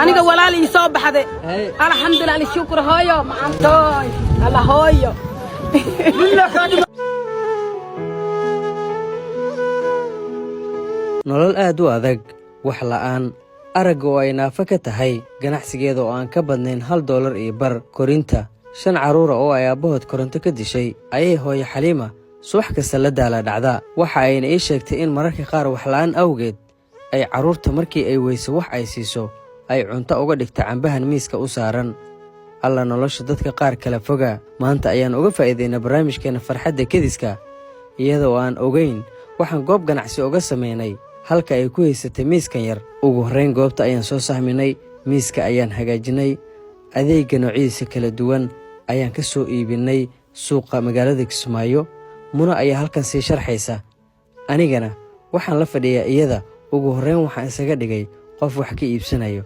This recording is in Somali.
أنا ولا لي صوب حدا الحمد لله الشكر هايو معنتاي الله هايو nolol aad u adag wax la'aan arag oo ay naafa ka tahay ganacsigeeda oo aan ka badnayn $1 iyo bar korinta 5 caruur oo ay aabahood koronto ka dishay ayay hooyo Xaliima subax kasta la daala dhacda waxa ayna ii sheegtay in mararka qaar wax la'aan awgeed ay caruurta markii ay weyso wax ay siiso ay cunto uga dhigta cambahan miiska u saaran alla nolosha dadka qaar kala foga maanta ayaan uga faa'iideynaa barnaamijkeena farxadda kediska iyadoo aan ogeyn waxaan goob ganacsi uga sameynay halka ay ku haysatay miiskan yar ugu horeyn goobta ayaan soo sahminay miiska ayaan hagaajinay adeegga noocyadiisa kala duwan ayaan ka soo iibinay suuqa magaalada Kismaayo muna ayaa halkan sii sharxaysa anigana waxaan la fadhiyaa iyada ugu horeyn waxaan isaga dhigay qof wax ka iibsanayo